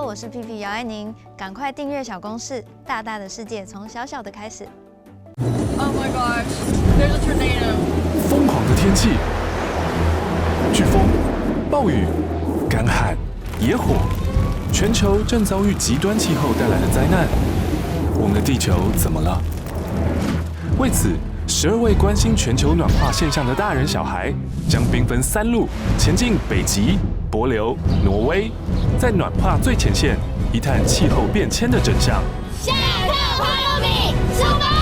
我是屁屁姚爱宁，赶快订阅小公式，大大的世界从小小的开始。Oh my gosh, there's a tornado. 疯狂的天气，飓风、暴雨、干旱、野火，全球正遭遇极端气候带来的灾难。我们的地球怎么了？为此，12位关心全球暖化现象的大人小孩，将兵分3路前进北极、帛琉、挪威，在暖化最前线，一探气候变迁的真相。下课花露米，出发！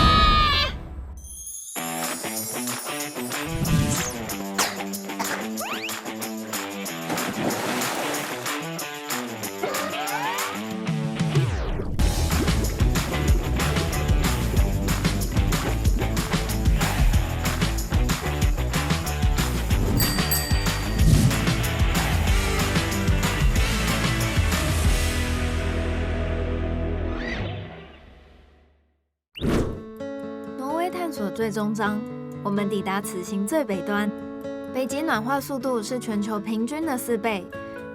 探索最终章，我们抵达此行最北端。北极暖化速度是全球平均的4倍。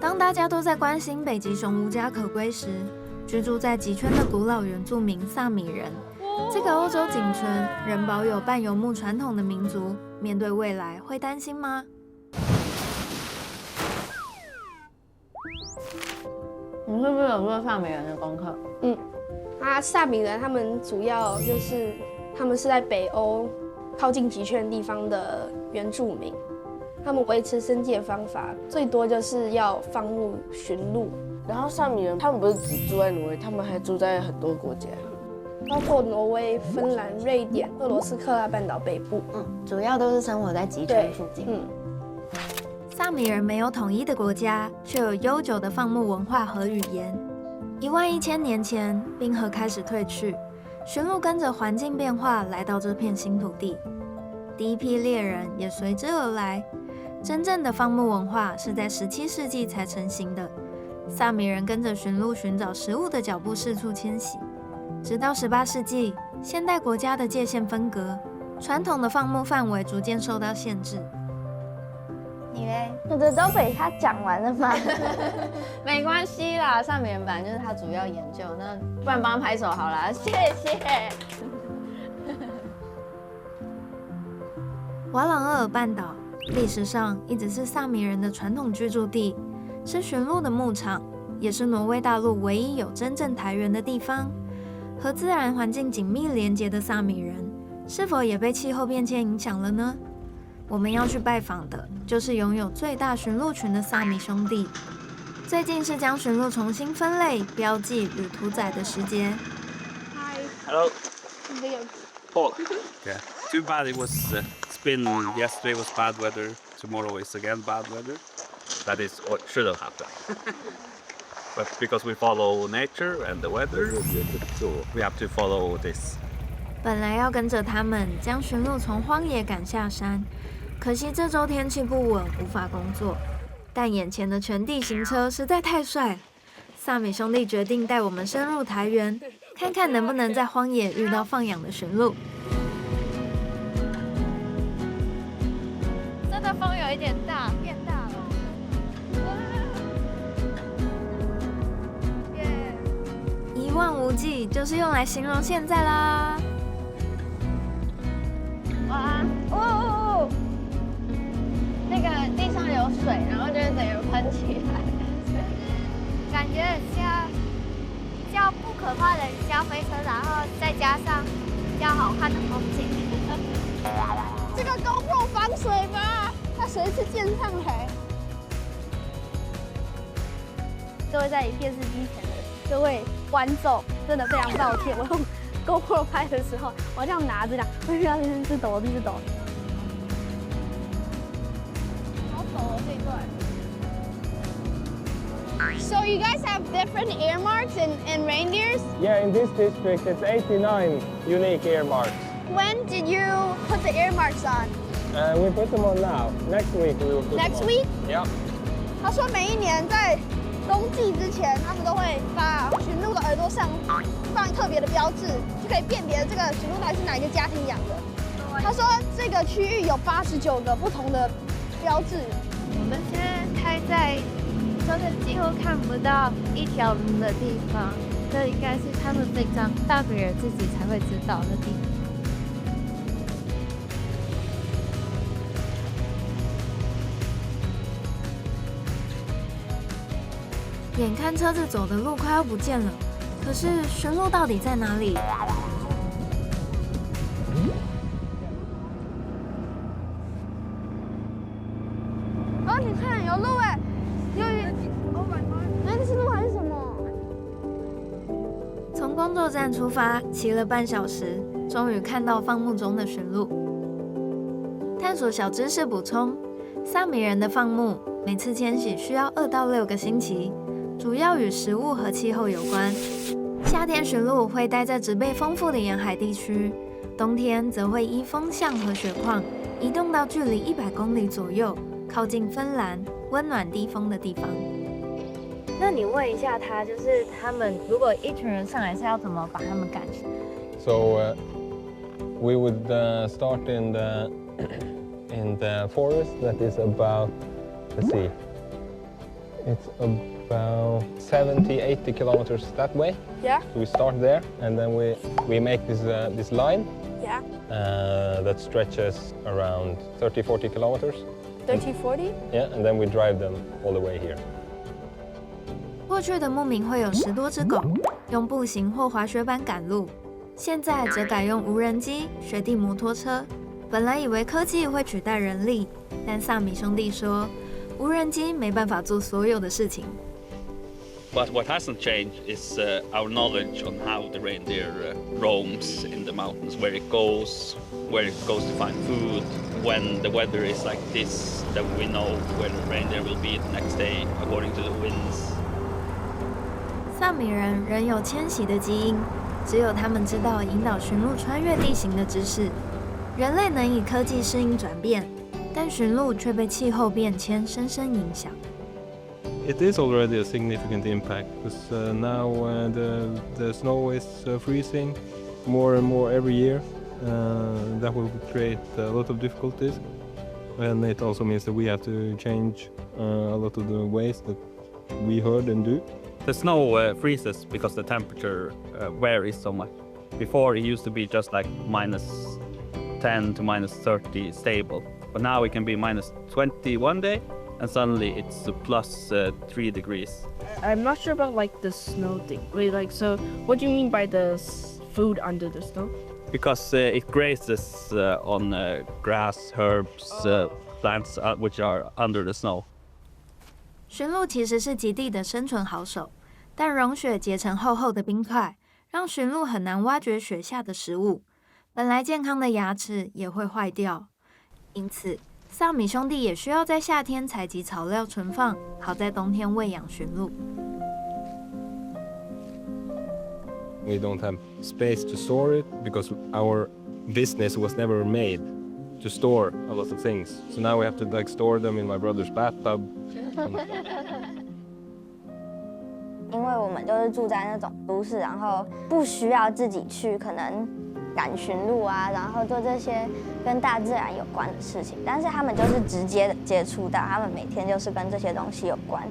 当大家都在关心北极熊无家可归时，居住在极圈的古老原住民萨米人，这个欧洲仅存仍保有半游牧传统的民族，面对未来会担心吗？你是不是有做萨米人的功课？萨米人他们主要就是他们是在北欧靠近极圈地方的原住民，他们维持生计的方法最多就是要放牧驯鹿。然后萨米人他们不是只住在挪威，他们还住在很多国家，包括挪威、芬兰、瑞典、俄罗斯克拉半岛北部。主要都是生活在极圈附近。萨米人没有统一的国家，却有悠久的放牧文化和语言。11000年前，冰河开始退去，驯鹿跟着环境变化来到这片新土地，第一批猎人也随之而来。真正的放牧文化是在17世纪才成型的。萨米人跟着驯鹿寻找食物的脚步四处迁徙，直到18世纪，现代国家的界限分隔，传统的放牧范围逐渐受到限制。你嘞？我的都被他讲完了吗？没关系啦，萨米人本来就是他主要研究，那不然帮他拍手好啦，谢谢。瓦朗厄尔半岛历史上一直是萨米人的传统居住地，是驯鹿的牧场，也是挪威大陆唯一有真正台原的地方。和自然环境紧密连结的萨米人，是否也被气候变迁影响了呢？我们要去拜访的就是拥有最大驯鹿群的萨米兄弟。最近是将驯鹿重新分类、标记与屠宰的时节。Hello. Paul. Yeah. Too bad it was. It's been yesterday was bad weather. Tomorrow is again bad weather. That is what should have happened. But because we follow nature and the weather, we have to follow this. 本来要跟着他们将驯鹿从荒野赶下山，可惜这周天气不稳，无法工作。但眼前的全地形车实在太帅，萨米兄弟决定带我们深入台原，看看能不能在荒野遇到放养的驯鹿。真的风有一点大，变大了。一望无际就是用来形容现在啦。哇哦！那个地上有水，然后就是整个喷起来，感觉很像比较不可怕的云霄飞车，然后再加上比较好看的风景。这个GoPro防水吗？它随时溅上来。各位在电视机前的各位观众，真的非常抱歉，我用GoPro 拍的时候，我这样拿着这样，一直抖，一直抖。好陡哦这一段。So you guys have different earmarks in reindeers? Yeah, in this district it's 89 unique earmarks. When did you put the earmarks on? We put them on now. Next week we will put them on. Next week? Yeah. 他说每一年在冬季之前，他们都会把驯鹿的耳朵上放特别的标志，就可以辨别这个驯鹿到底是哪一个家庭养的。他说这个区域有89个不同的标志。我们现在开在就是几乎看不到一条龙的地方，这应该是他们非常萨米尔自己才会知道的地方。眼看车子走的路快要不见了，可是驯鹿到底在哪里？哦，你看有鹿哎，有，Oh my god，那是鹿还是什么？从工作站出发，骑了半小时，终于看到放牧中的驯鹿。探索小知识补充：萨米人的放牧每次迁徙需要2到6个星期。主要与食物和气候有关。夏天驯鹿会待在植被丰富的沿海地区，冬天则会依风向和雪况移动到距离100公里左右，靠近芬兰温暖低风的地方。那你问一下他，就是他们如果一群人上来是要怎么把他们赶去？ So we would start in the forest that is about, let's see, it's about 70-80 kilometers that way. Yeah. So we start there, and then we make this line. Yeah. That stretches around 30-40 kilometers. 30-40? Yeah, and then we drive them all the way here. 过去的牧民会有10多只狗，用步行或滑雪板赶路，现在则改用无人机、雪地摩托车。本来以为科技会取代人力，但萨米兄弟说，无人机没办法做所有的事情。But what hasn't changed is our knowledge on how the reindeer roams in the mountains, where it goes to find food. When the weather is like this, then we know where the reindeer will be the next day according to the winds. 萨米人仍有迁徙的基因，只有他们知道引导驯鹿穿越地形的知识。人类能以科技适应转变，但驯鹿却被气候变迁深深影响。It is already a significant impact because now the snow is freezing more and more every year. That will create a lot of difficulties, and it also means that we have to change a lot of the ways that we herd and do. The snow freezes because the temperature varies so much. Before it used to be just like -10 to -30 stable, but now it can be -20 one day, and suddenly it's +3 degrees. I'm not sure about like the snow thing. Wait, like, so what do you mean by the food under the snow? Because it grazes on grass, herbs, plants which are under the snow. 驯鹿其实是极地的生存好手，但融雪结成厚厚的冰块，让驯鹿很难挖掘雪下的食物。本来健康的牙齿也会坏掉，因此萨米兄弟也需要在夏天采集草料存放，好在冬天喂养驯鹿。We don't have space to store it because our business was never made to store a lot of things. So now we have to like store them in my brother's bathtub. 因为我们就是住在那种都市，然后不需要自己去可能赶驯鹿啊，然后做这些跟大自然有关的事情，但是他们就是直接的接触到，他们每天就是跟这些东西有关。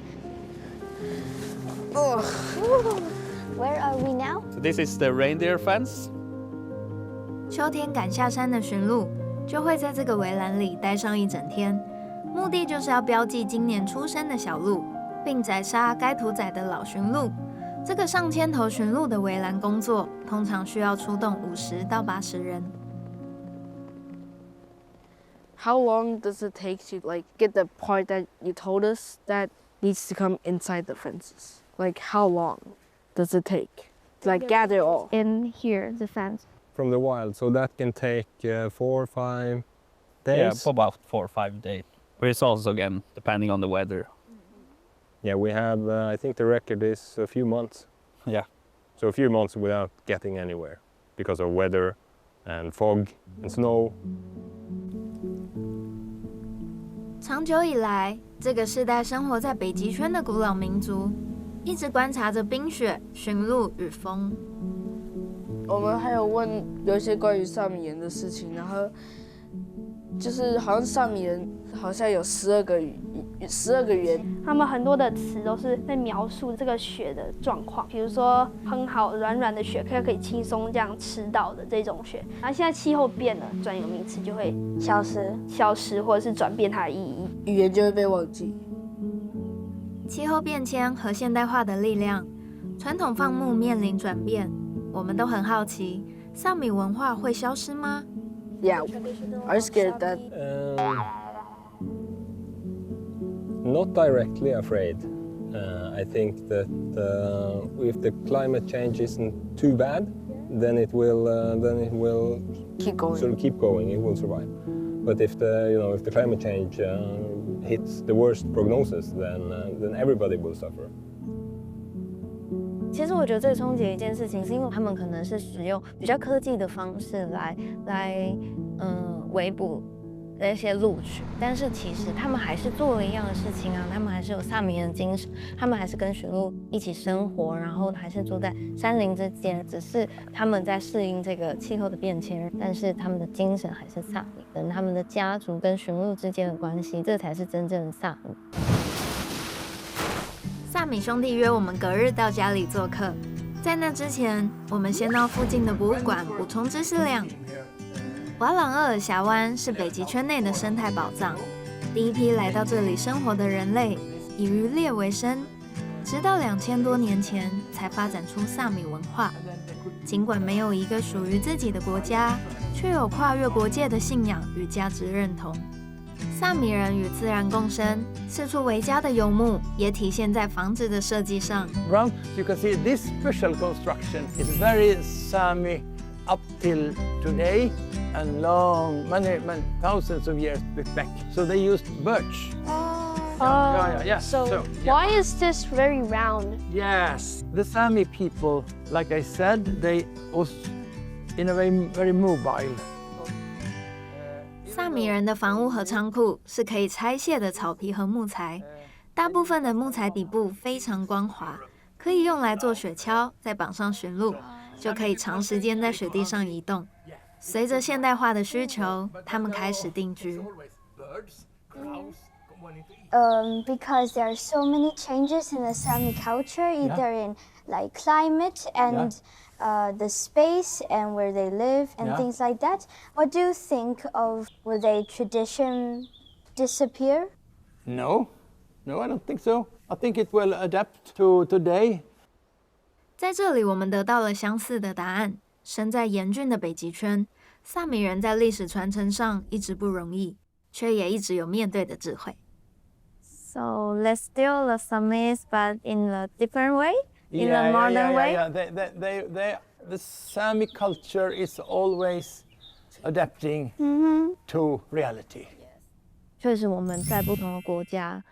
Where are we now? So this is the reindeer fence. 秋天赶下山的驯鹿就会在这个围栏里待上一整天，目的就是要标记今年出生的小鹿，并宰杀该屠宰的老驯鹿。这个上千头驯鹿的围栏工作，通常需要出动50到80人。How long does it take to like get the part that you told us that needs to come inside the fences? Like how long does it take to like gather all? In here, the fence. From the wild, so that can take 4 or 5 Yeah, days. about 4 or 5 days. But it's also again depending on the weather. Yeah, we have. I think the record is a few months. Yeah. So a few months without getting anywhere because of weather and fog and snow. 长久以来，这个世代生活在北极圈的古老民族，一直观察着冰雪、驯鹿与风。我们还有问有一些关于萨米人的事情，然后就是好像萨米人好像有12个语言。他们很多的词都是在描述这个雪的状况，比如说很好软软的雪，可以轻松这样吃到的这种雪。然后现在气候变了，专有名词就会消失或者是转变它的意义，语言就会被忘记。气候变迁和现代化的力量，传统放牧面临转变，我们都很好奇，萨米文化会消失吗？ Yeah, are you scared that? Not directly afraid. I think that if the climate change isn't too bad, then it will Keep going. sort of keep going. It will survive. But if the climate change hits the worst prognosis, then everybody will suffer. 其实我觉得最冲击的一件事情，是因为他们可能是使用比较科技的方式来围捕那些鹿群，但是其实他们还是做了一样的事情啊，他们还是有萨米人精神，他们还是跟驯鹿一起生活，然后还是住在山林之间，只是他们在适应这个气候的变迁，但是他们的精神还是萨米人，他们的家族跟驯鹿之间的关系，这才是真正的萨米。萨米兄弟约我们隔日到家里做客，在那之前，我们先到附近的博物馆补充知识量。瓦朗厄尔峡湾是北极圈内的生态宝藏，第一批来到这里生活的人类以渔猎为生，直到2000多年前才发展出萨米文化。尽管没有一个属于自己的国家，却有跨越国界的信仰与价值认同。萨米人与自然共生，四处为家的游牧也体现在房子的设计上。Around, you can see this special construction is very Sami up till today and long, many thousands of years back. So they used birch. Yeah. So why is this very round? Yes, the Sami people, like I said, they was in a way very mobile. 萨米人的房屋和仓库是可以拆卸的草皮和木材，大部分的木材底部非常光滑，可以用来做雪橇，再绑上驯鹿，就可以长时间在雪地上移动。随着现代化的需求，他们开始定居。Because there are so many changes in the Sami culture, either in like climate and the space and where they live and things like that. What do you think of, will the tradition disappear? No, I don't think so. I think it will adapt to today. 在这里，我们得到了相似的答案。身在严峻的北极圈，萨米人在历史传承上一直不容易，却也一直有面对的智慧。So let's still the Samis, but in a different way, in a modern way. The Sami culture is always adapting to reality. 确实，我们在不同的国家，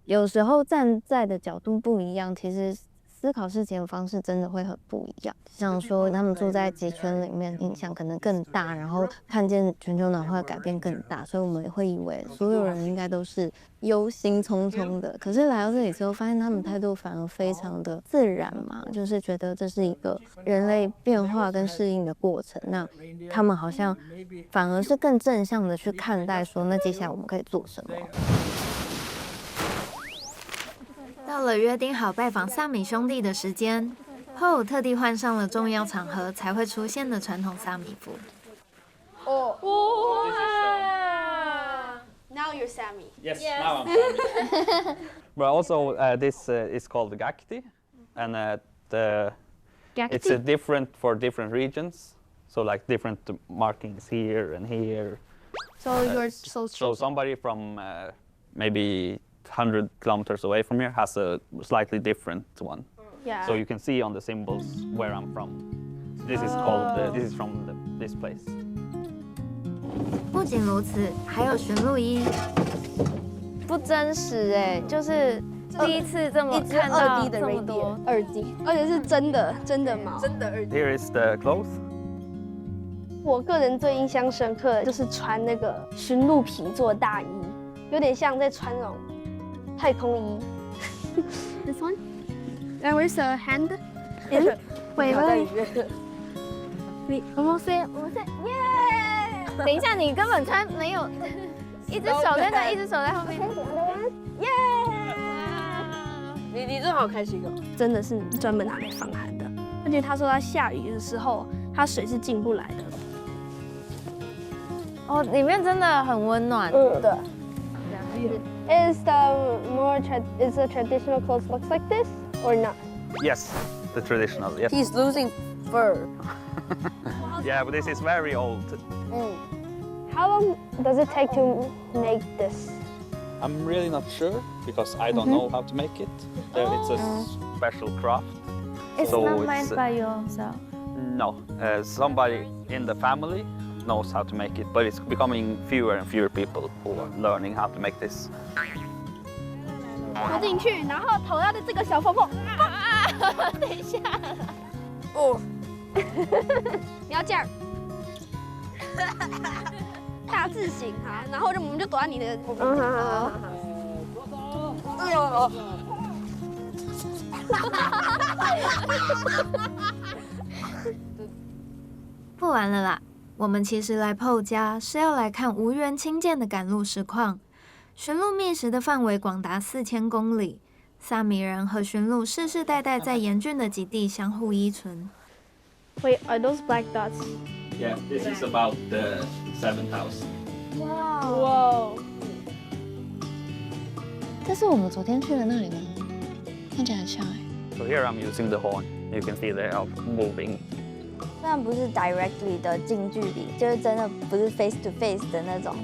有时候站在的角度不一样，其实思考事情的方式真的会很不一样。像说他们住在极圈里面，影响可能更大，然后看见全球暖化改变更大，所以我们会以为所有人应该都是忧心忡忡的。可是来到这里之后，发现他们态度反而非常的自然嘛，就是觉得这是一个人类变化跟适应的过程。那他们好像反而是更正向的去看待说，那接下来我们可以做什么。到了约定好拜访萨米兄弟的时间，后特地换上了重要场合才会出现的传统萨米服。Now you're Sami. Yes, now I'm Sami. But also this is called the Gakti, and it's different for different regions. So like different markings here and here. So you're so somebody from maybe 100 kilometers away from here has a slightly different one. Yeah. So you can see on the symbols where I'm from. This is called. This is from this place. 不仅如此，还有驯鹿衣，不真实哎，就是第一次这么看到 2D 的这么 reindeer 多，2D，而且是真的毛，真的 2D。 Here is the cloth. 我个人最印象深刻的就是穿那个驯鹿皮做大衣，有点像在穿那种太空衣。This one? And where's the hand? Wait, wait. We almost say, yeah! 等一下，你根本穿没有，一只手在那，一只手在后面。耶！你真好开心哦！真的是专门拿来防寒的，而且他说他下雨的时候，它水是进不来的。哦，里面真的很温暖。对。Is the traditional clothes looks like this or not? Yes, the traditional. Yes. He's losing fur. Yeah, but this is very old. How long does it take to make this? I'm really not sure because I don't know how to make it. It's a special craft. It's So not it's, made by yourself. No, somebody in the family knows how to make it, but it's becoming fewer and fewer people who are learning how to make this. 投进去，然后投到的这个小泡泡。等一下。哦，你要这样。大字形哈，然后我们就躲在你的。不玩了啦，我们其实来PO家是要来看无人轻舰的赶路实况。驯鹿觅食的范围广达4000公里，萨米人和驯鹿世世代代在严峻的极地相互依存。Wait, are those black dots? Yeah, this is about the 7th house. Whoa. 这是我们昨天去的那里吗？看起来很像哎。So here I'm using the horn. You can see they are moving. 虽然不是 directly 的近距离，就是真的不是 face to face 的那种，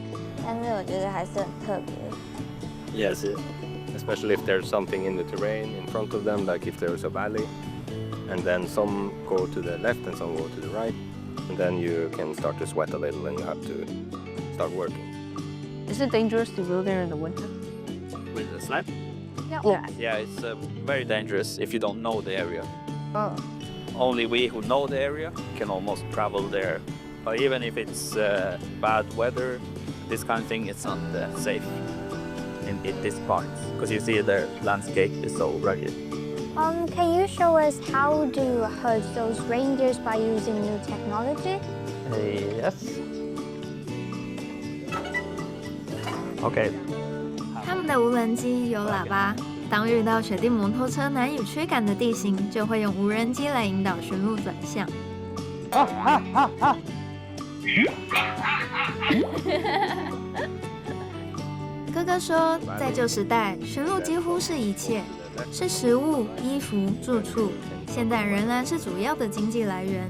但是我觉得还是很特别。Yes, especially if there's something in the terrain in front of them, like if there's a valley, and then some go to the left and some go to the right, and then you can start to sweat a little and you have to start working. Is it dangerous to go there in the winter? With the sled? Yeah. Yeah, it's very dangerous if you don't know the area. Oh. Only we who know the area can almost travel there. But even if it's bad weather, this kind of thing, it's not safe in this part. Because you see the landscape is so rugged. Can you show us how do you herd those reindeers by using new technology? Yes. Okay. 他们的无人机有喇叭，当遇到雪地摩托车难以驱赶的地形，就会用无人机来引导驯鹿转向。哥哥说，在旧时代，驯鹿几乎是一切，是食物、衣服、住处，现在仍然是主要的经济来源。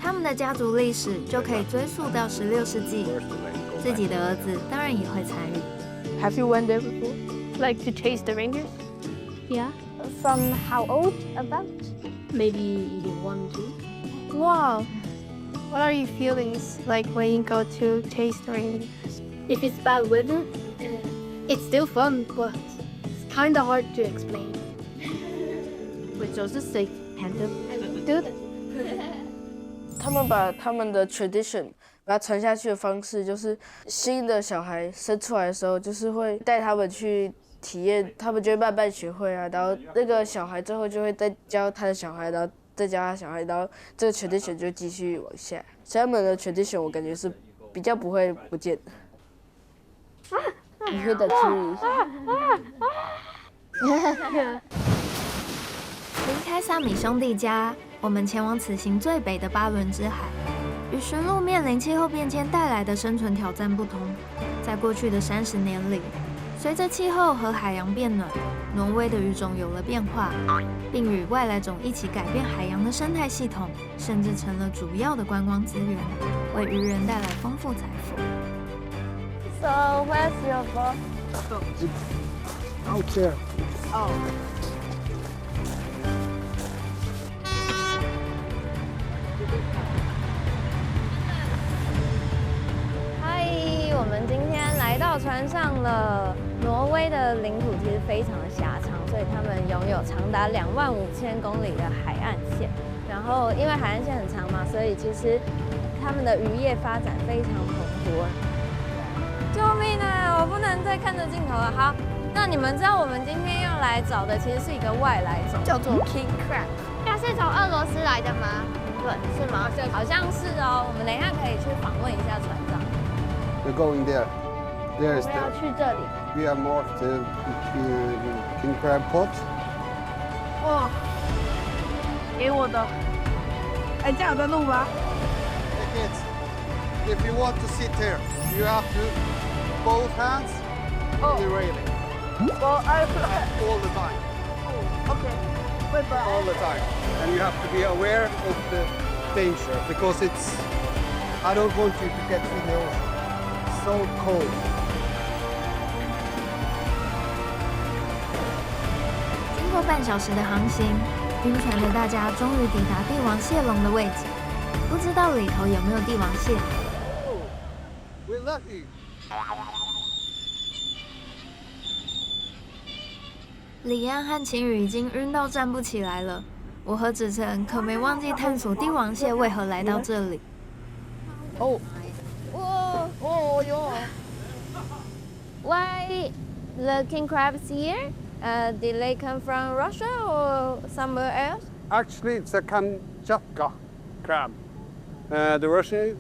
他们的家族历史就可以追溯到16世纪，自己的儿子当然也会参与。Have you went there before? Like to chase the reindeers? Yeah. From how old about? Maybe 1, 2. Wow. What are your feelings like when you go to chase the reindeers? If it's bad weather, it's still fun, but it's kind of hard to explain. With Joseph say, hand them. Do that. 他们把他们的 tradition 把它传下去的方式，就是新的小孩生出来的时候，就是会带他们去体验，他们就会慢慢学会啊，然后那个小孩最后就会再教他的小孩，然后再教他的小孩，然后这个 tradition 就继续往下。所以他们的 tradition 我感觉是比较不会不见的。你会再注意一下。离开萨米兄弟家，我们前往此行最北的巴伦支海。与驯鹿面临气候变迁带来的生存挑战不同，在过去的30年里，随着气候和海洋变暖，挪威的鱼种有了变化，并与外来种一起改变海洋的生态系统，甚至成了主要的观光资源，为渔人带来丰富财富。So where's your boat? Out there. Oh. 嗨，我们今天来到船上了。挪威的领土其实非常的狭长，所以他们拥有长达25000公里的海岸线。然后因为海岸线很长嘛，所以其实他们的渔业发展非常蓬勃。救命啊！我不能再看着镜头了。好，那你们知道我们今天要来找的其实是一个外来种，叫做 King Crab。它是从俄罗斯来的吗？对，是吗？好像是哦。我们等一下可以去访问一下船长。We're going there. There is 我们要 the. 去这里。 We have marked the king crab pot. 哇，给我的。哎，这样有在录吗？ Hey kids, if you want to sit here, you have to both hands on the railing. All the time. Okay. All the time. And you have to be aware of the danger because it's. I don't want you to get in the ocean. So cold. 经过半小时的航行，晕船的大家终于抵达帝王蟹笼的位置。不知道里头有没有帝王蟹？ We're lucky. 李安和晴雨已经晕到站不起来了，我和芷晨可没忘记探索帝王蟹为何来到这里。哦，哦哟。 Why the king crabs here? Did they come from Russia or somewhere else? Actually, it's a Kamchatka crab. The Russian.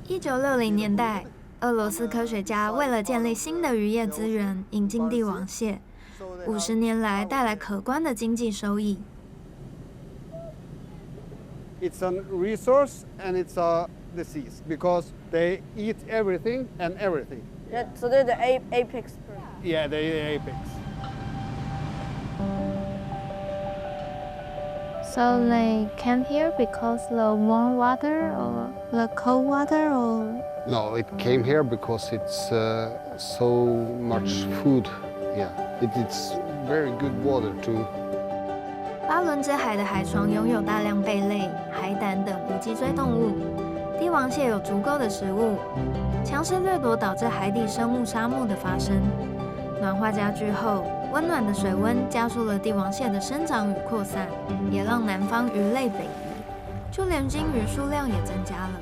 1960年代，俄罗斯科学家为了建立新的渔业资源，引进帝王蟹，50年来带来可观的经济收益。 It's a resource and it's a disease because they eat everything and everything. Yeah, so they're the apex. Yeah, they eat apex. So they came here because the warm water or the cold water or? No, it came here because it's so much food. Yeah, it's very good water too. 巴伦支海的海床拥有大量贝类、海胆等无脊椎动物，帝王蟹有足够的食物。强势掠夺导致海底生物沙漠的发生。暖化加剧后，温暖的水温加速了帝王蟹的生长与扩散，也让南方鱼类北移，就连鲸鱼数量也增加了。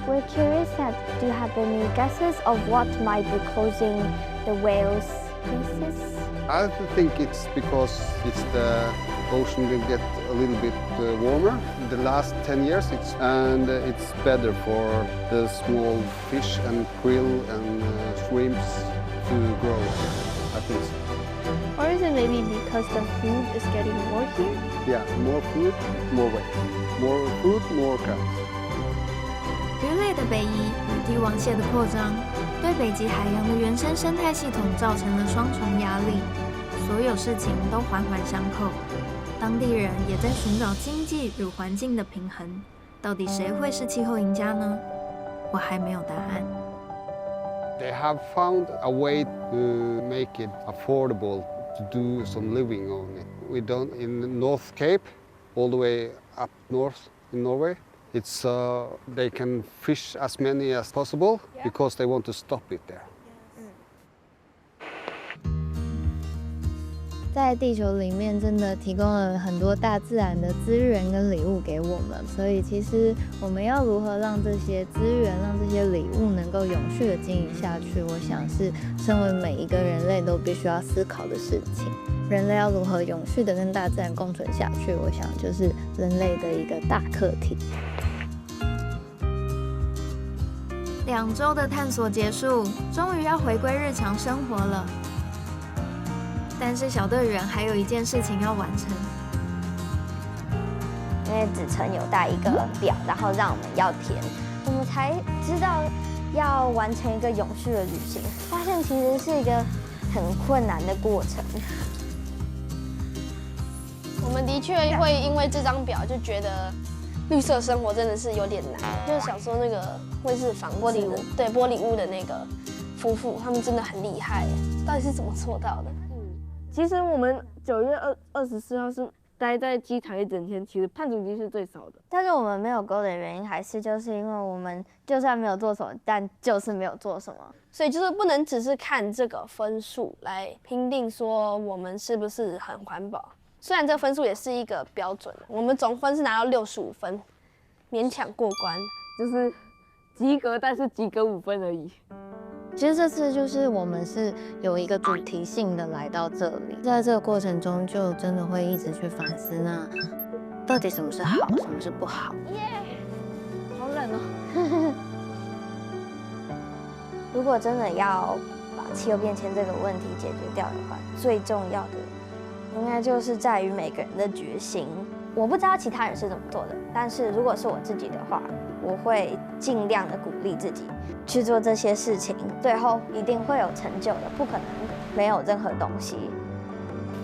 We're curious that do you have any guesses of what might be causing the whales' species? I think it's because it's the ocean will get a little bit warmer. The last 10 years, it's better for the small fish and krill and shrimps to grow. I think so. Or is it maybe because the food is getting more here? Yeah, more food, more weight. More food, more crabs. 鱼类的北移与帝王蟹的扩张，对北极海洋的原生生态系统造成了双重压力，所有事情都环环相扣。当地人也在寻找经济与环境的平衡，到底谁会是气候赢家呢？我还没有答案。 They have found a way to make it affordable to do some living on it. We don't in the North Cape, all the way up north in Norway. It's they can fish as many as possible because they want to stop it there. 在地球里面，真的提供了很多大自然的资源跟礼物给我们，所以其实我们要如何让这些资源、让这些礼物能够永续的经营下去，我想是身为每一个人类都必须要思考的事情。人类要如何永续的跟大自然共存下去，我想就是人类的一个大课题。2周的探索结束，终于要回归日常生活了。 但是小队员还有一件事情要完成，因为子晨有带一个表，然后让我们要填，我们才知道要完成一个永续的旅行，发现其实是一个很困难的过程。我们的确会因为这张表就觉得绿色生活真的是有点难。就是小时候那个会是仿玻璃屋，对玻璃屋的那个夫妇，他们真的很厉害，到底是怎么做到的？其实我们9月24号是待在机场一整天，其实判主机是最少的。但是我们没有勾的原因，还是就是因为我们就算没有做什么，但就是没有做什么。所以就是不能只是看这个分数来评定说我们是不是很环保。虽然这个分数也是一个标准，我们总分是拿到65分，勉强过关，就是及格，但是及格5分而已。其实这次就是我们是有一个主题性的来到这里，在这个过程中就真的会一直去反思，那到底什么是好，什么是不好。好冷哦。如果真的要把气候变迁这个问题解决掉的话，最重要的应该就是在于每个人的决心。我不知道其他人是怎么做的，但是如果是我自己的话，我会尽量的鼓励自己去做这些事情，最后一定会有成就的，不可能没有任何东西。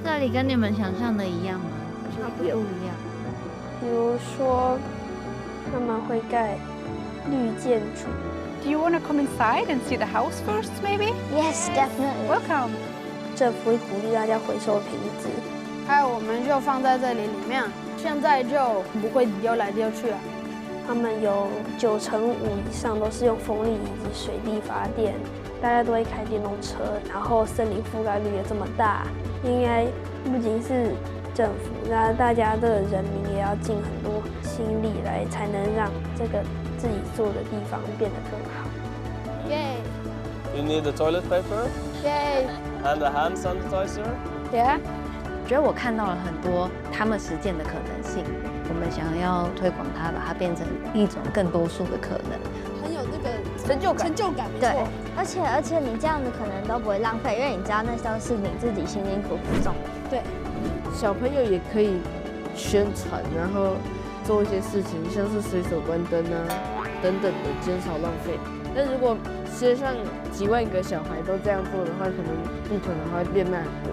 这里跟你们想象的一样吗？不一样。比如说，他们会盖绿建筑。Do you want to come inside and see the house first, maybe? Yes, definitely. Welcome. 政府会鼓励大家回收瓶子，还有我们就放在这里面，现在就不会丢来丢去了。他们有95%以上都是用风力以及水力发电，大家都会开电动车，然后森林覆盖率也这么大，应该不仅是政府，那大家的人民也要尽很多心力来，才能让这个自己做的地方变得更好。耶 You need the toilet paper 耶 and a hand sanitizer. 耶！觉得我看到了很多他们实践的可能性，我们想要推广它，把它变成一种更多数的可能，很有那个成就感，没对错。，而且你这样子可能都不会浪费，因为你知道那都是你自己辛辛苦苦种的。对，小朋友也可以宣传，然后做一些事情，像是随手关灯啊等等的，减少浪费。但如果世界上几万个小孩都这样做的话，可能地球的话会变慢很多。